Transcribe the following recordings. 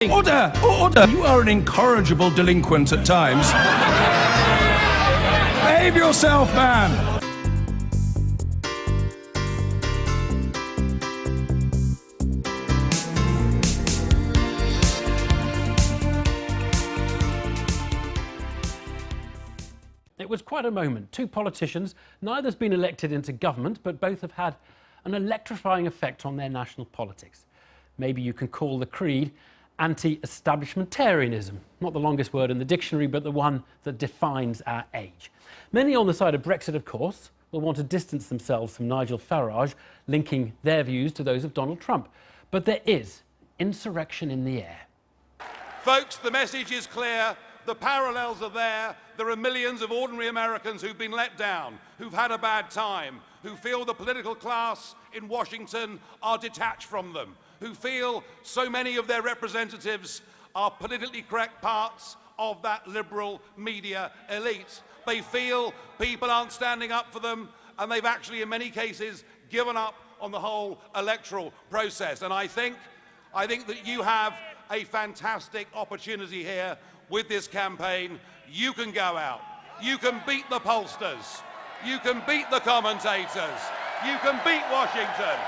Order! Order! You are an incorrigible delinquent at times. Behave yourself, man! It was quite a moment. Two politicians, neither's been elected into government, but both have had an electrifying effect on their national politics. Maybe you can call the creed anti-establishmentarianism. Not the longest word in the dictionary, but the one that defines our age. Many on the side of Brexit, of course, will want to distance themselves from Nigel Farage, linking their views to those of Donald Trump. But there is insurrection in the air. Folks, the message is clear. The parallels are there. There are millions of ordinary Americans who've been let down, who've had a bad time, who feel the political class in Washington are detached from them, who feel so many of their representatives are politically correct parts of that liberal media elite. They feel people aren't standing up for them, and they've actually, in many cases, given up on the whole electoral process. And I think that you have a fantastic opportunity here with this campaign. You can go out, you can beat the pollsters, you can beat the commentators, you can beat Washington.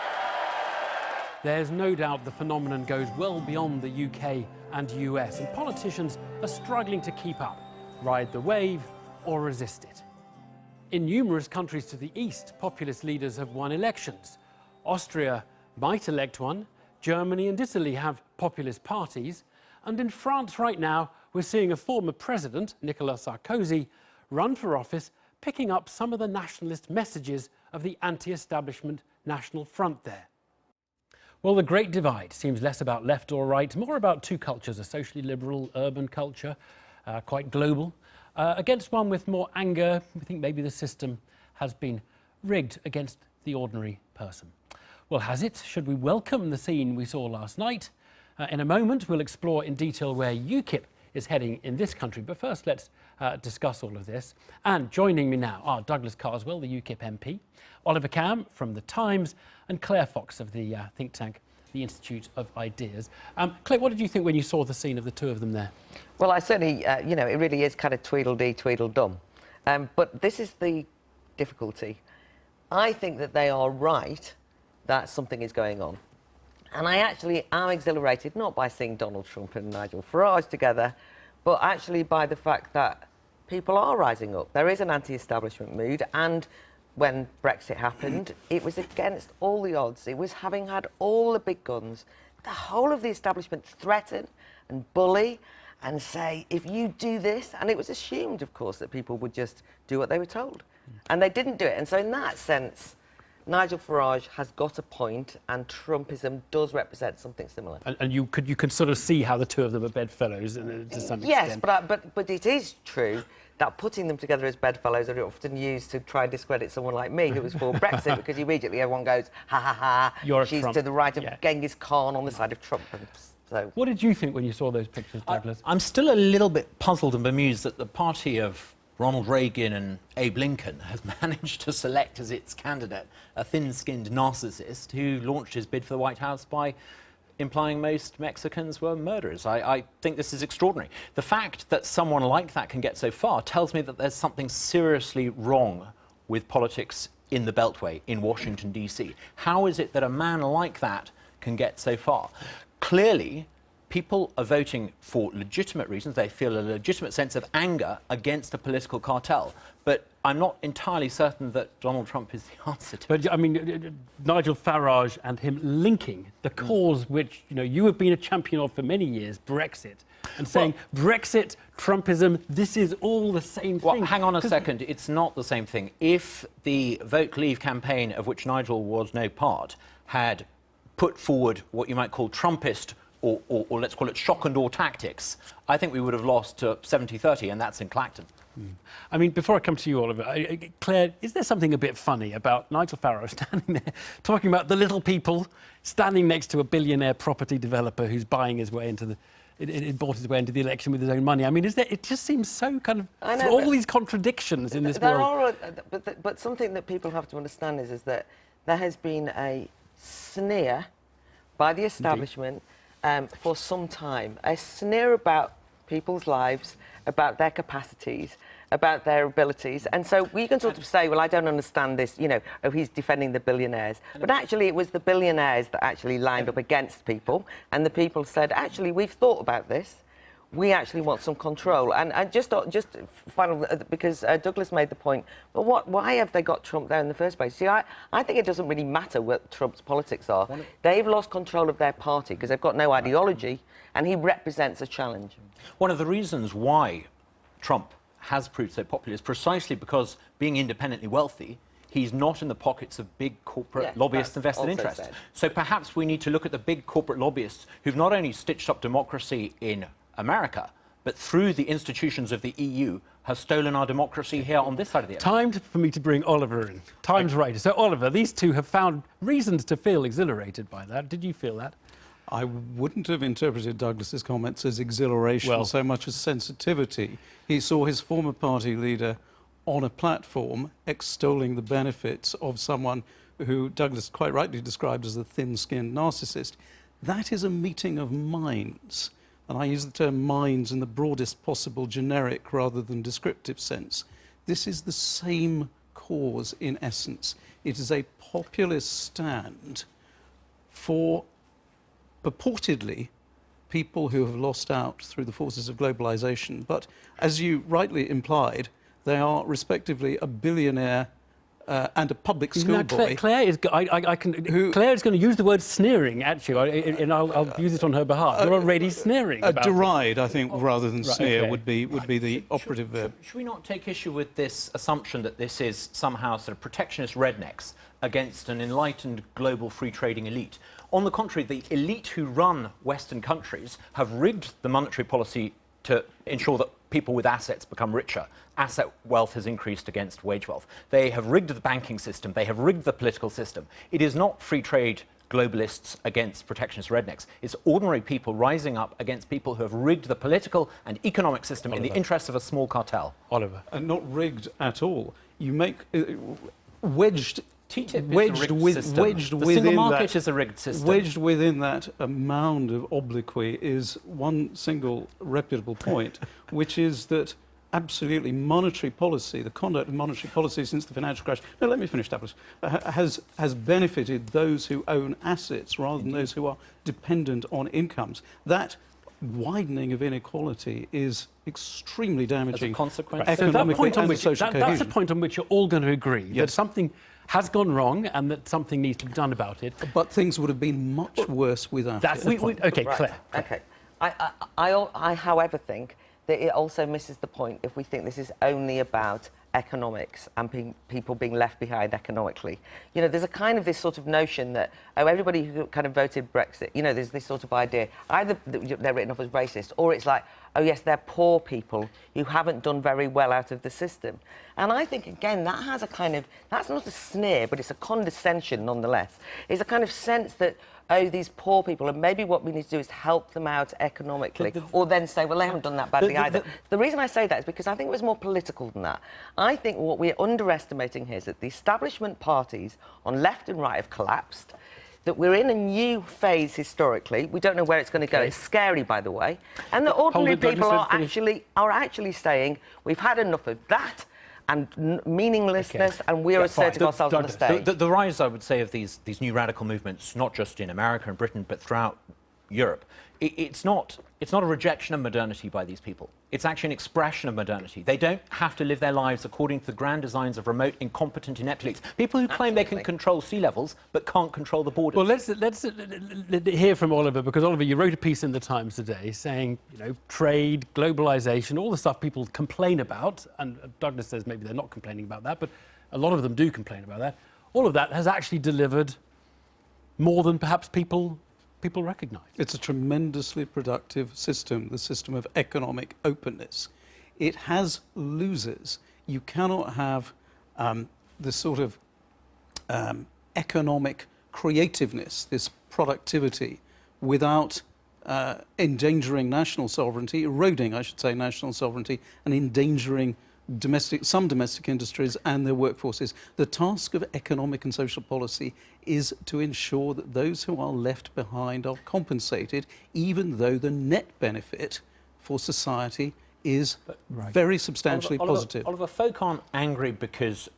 There's no doubt the phenomenon goes well beyond the UK and US, and politicians are struggling to keep up, ride the wave or resist it. In numerous countries to the east, populist leaders have won elections. Austria might elect one, Germany and Italy have populist parties, and in France right now, we're seeing a former president, Nicolas Sarkozy, run for office, picking up some of the nationalist messages of the anti-establishment National Front there. Well, the Great Divide seems less about left or right, more about two cultures, a socially liberal urban culture, quite global, against one with more anger. We think maybe the system has been rigged against the ordinary person. Well, has it? Should we welcome the scene we saw last night? In a moment, we'll explore in detail where UKIP is heading in this country. But first, let's discuss all of this. And joining me now are Douglas Carswell, the UKIP MP, Oliver Cam from The Times, and Claire Fox of the think tank, the Institute of Ideas. Claire, what did you think when you saw the scene of the two of them there? Well, I certainly, you know, it really is kind of Tweedledee, Tweedledum. But this is the difficulty. I think that they are right that something is going on. And I actually am exhilarated, not by seeing Donald Trump and Nigel Farage together, but actually by the fact that people are rising up. There is an anti-establishment mood, and when Brexit happened, it was against all the odds. It was having had all the big guns, the whole of the establishment threaten and bully and say, if you do this, and it was assumed, of course, that people would just do what they were told. And they didn't do it. And so in that sense, Nigel Farage has got a point, and Trumpism does represent something similar. And you can sort of see how the two of them are bedfellows to some extent. Yes, but it is true that putting them together as bedfellows are often used to try and discredit someone like me who was for Brexit, because immediately everyone goes, ha ha ha, she's to the right of Genghis Khan on the side of Trump. And so. What did you think when you saw those pictures, Douglas? I'm still a little bit puzzled and bemused that the party of Ronald Reagan and Abe Lincoln has managed to select as its candidate a thin-skinned narcissist who launched his bid for the White House by implying most Mexicans were murderers. I think this is extraordinary. The fact that someone like that can get so far tells me that there's something seriously wrong with politics in the Beltway, in Washington, D.C. How is it that a man like that can get so far? Clearly, people are voting for legitimate reasons. They feel a legitimate sense of anger against a political cartel. But I'm not entirely certain that Donald Trump is the answer to it. But I mean, Nigel Farage and him linking the cause which, you know, you have been a champion of for many years, Brexit, and saying, well, Brexit, Trumpism, this is all the same thing. Well, hang on a second. It's not the same thing. If the Vote Leave campaign, of which Nigel was no part, had put forward what you might call Trumpist or let's call it shock and awe tactics, I think we would have lost to 70-30, and that's in Clacton. I mean, before I come to you, Oliver, Claire, is there something a bit funny about Nigel Farage standing there talking about the little people, standing next to a billionaire property developer who's buying his way into the... It bought his way into the election with his own money. I mean, it just seems so kind of... I know, all these contradictions in this world. But something that people have to understand is that there has been a sneer by the establishment for some time, a sneer about people's lives, about their capacities, about their abilities. And so we can sort of say, well, I don't understand this, you know, oh, he's defending the billionaires. But actually, it was the billionaires that actually lined up against people, and the people said, actually, we've thought about this. We actually want some control. And just final, because Douglas made the point, but why have they got Trump there in the first place? See, I think it doesn't really matter what Trump's politics are. They've lost control of their party because they've got no ideology, and he represents a challenge. One of the reasons why Trump has proved so popular is precisely because, being independently wealthy, he's not in the pockets of big corporate lobbyists and vested interests. So perhaps we need to look at the big corporate lobbyists who've not only stitched up democracy in America, but through the institutions of the EU, have stolen our democracy here on this side of the Atlantic. Time for me to bring Oliver in. Time's right. So, Oliver, these two have found reasons to feel exhilarated by that. Did you feel that? I wouldn't have interpreted Douglas's comments as exhilaration so much as sensitivity. He saw his former party leader on a platform extolling the benefits of someone who Douglas quite rightly described as a thin-skinned narcissist. That is a meeting of minds. And I use the term minds in the broadest possible generic rather than descriptive sense. This is the same cause in essence. It is a populist stand for purportedly people who have lost out through the forces of globalization. But as you rightly implied, they are respectively a billionaire and a public schoolboy. Claire is going to use the word sneering, actually, and I'll use it on her behalf. You're already sneering about deride, I think, rather than sneer, would be the operative verb. Should we not take issue with this assumption that this is somehow sort of protectionist rednecks against an enlightened global free trading elite? On the contrary, the elite who run Western countries have rigged the monetary policy to ensure that people with assets become richer. Asset wealth has increased against wage wealth. They have rigged the banking system. They have rigged the political system. It is not free trade globalists against protectionist rednecks. It's ordinary people rising up against people who have rigged the political and economic system in the interests of a small cartel. Oliver. And not rigged at all. You make wedged TTIP wedged is a rigged with, system. wedged the within single market that, is a rigged system. Wedged within that a mound of obloquy is one single reputable point, which is that absolutely monetary policy, the conduct of monetary policy since the financial crash, no, let me finish, Douglas, has benefited those who own assets rather than those who are dependent on incomes. That widening of inequality is extremely damaging. As a consequence. Economically and social cohesion. That's the point on which you're all going to agree, that something has gone wrong and that something needs to be done about it. But things would have been much worse without That's it. the point. Okay, Right. Claire. Okay. I, however, think that it also misses the point if we think this is only about economics and people being left behind economically. You know, there's a kind of this sort of notion that, oh, everybody who kind of voted Brexit, you know, there's this sort of idea, either they're written off as racist, or it's like, oh, yes, they're poor people who haven't done very well out of the system. And I think, again, that has a kind of, that's not a sneer, but it's a condescension nonetheless. It's a kind of sense that, oh, these poor people, and maybe what we need to do is help them out economically, or then say, well, they haven't done that badly either. The reason I say that is because I think it was more political than that. I think what we're underestimating here is that the establishment parties on left and right have collapsed, that we're in a new phase historically. We don't know where it's going to go. It's scary, by the way. And that ordinary people are actually saying, we've had enough of that and meaninglessness, and we're asserting ourselves on the stage. The rise, I would say, of these new radical movements, not just in America and Britain, but throughout Europe, it's not a rejection of modernity by these people. It's actually an expression of modernity. They don't have to live their lives according to the grand designs of remote, incompetent, inept elites. People who claim they can control sea levels but can't control the borders. Well, let's hear from Oliver, because Oliver, you wrote a piece in the Times today saying, you know, trade, globalization, all the stuff people complain about, and Douglas says maybe they're not complaining about that, but a lot of them do complain about that. All of that has actually delivered more than perhaps people recognise. It's a tremendously productive system, the system of economic openness. It has losers. You cannot have this sort of economic creativeness, this productivity, without endangering national sovereignty, eroding, I should say, national sovereignty, and endangering some domestic industries and their workforces. The task of economic and social policy is to ensure that those who are left behind are compensated, even though the net benefit for society is very substantially positive. Oliver, folk aren't angry because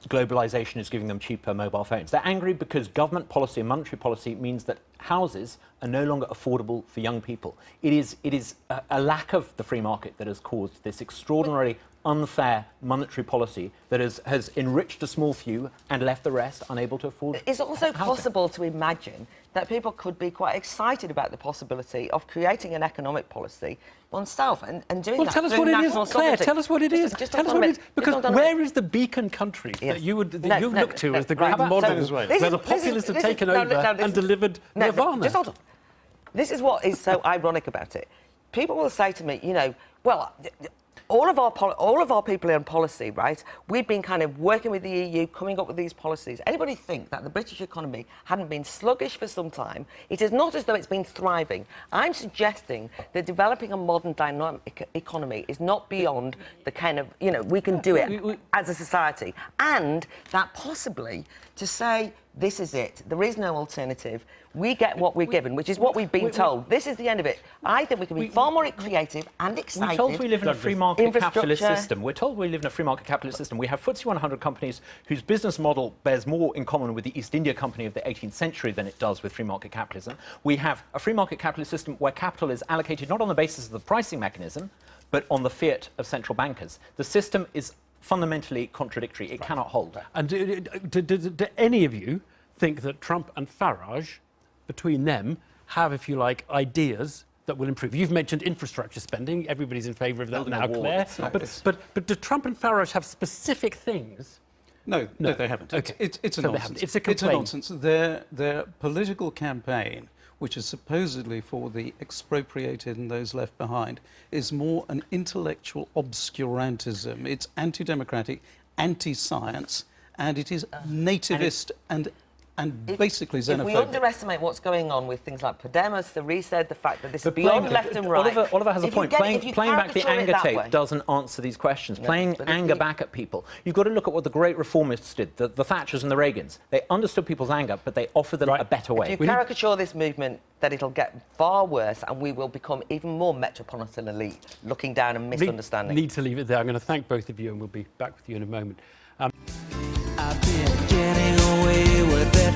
globalisation is giving them cheaper mobile phones. They're angry because government policy and monetary policy means that houses are no longer affordable for young people. It is a lack of the free market that has caused this extraordinarily unfair monetary policy that has enriched a small few and left the rest unable to afford. It's also housing. possible to imagine that people could be quite excited about the possibility of creating an economic policy oneself and doing Well, that. tell us through what it is, national Claire. sovereignty. Tell us what it is. Just Tell us hold what on it is. a minute. Because Just hold on a where minute. is the beacon country that you No, you've no, looked to no, as the right. great model, Venezuela. where the populists have taken over and delivered nirvana? Just hold on. This is what is so ironic about it. People will say to me, you know, well, all of our people in policy, right? We've been kind of working with the EU, coming up with these policies. Anybody think that the British economy hadn't been sluggish for some time? It is not as though it's been thriving. I'm suggesting that developing a modern dynamic economy is not beyond the kind of, you know, we can do it as a society. And that possibly to say, this is it, there is no alternative, we get what we're given, which is what we've been told. This is the end of it. I think we can be far more creative and excited. We're told we live in a free market capitalist system. We're told we live in a free market capitalist system. We have FTSE 100 companies whose business model bears more in common with the East India Company of the 18th century than it does with free market capitalism. We have a free market capitalist system where capital is allocated not on the basis of the pricing mechanism, but on the fiat of central bankers. The system is fundamentally contradictory. It cannot hold. And do any of you think that Trump and Farage, between them, have, if you like, ideas that will improve? You've mentioned infrastructure spending. Everybody's in favour of that Building now, a wall, Claire. it's But do Trump and Farage have specific things? No, they haven't. Okay. It's a So they nonsense. haven't. It's a complaint. nonsense. Their political campaign, which is supposedly for the expropriated and those left behind, is more an intellectual obscurantism. It's anti-democratic, anti-science, and it is nativist and basically xenophobic. If we underestimate what's going on with things like Podemos, the Reset, the fact that this is beyond left and right... Oliver has a point. Playing back the anger tape way, doesn't answer these questions. No, Playing anger back at people. You've got to look at what the great reformists did, the Thatchers and the Reagans. They understood people's anger, but they offered them a better way. If you caricature this movement, then it'll get far worse and we will become even more metropolitan elite, looking down and misunderstanding. Need to leave it there. I'm going to thank both of you and we'll be back with you in a moment. I've been getting away with it.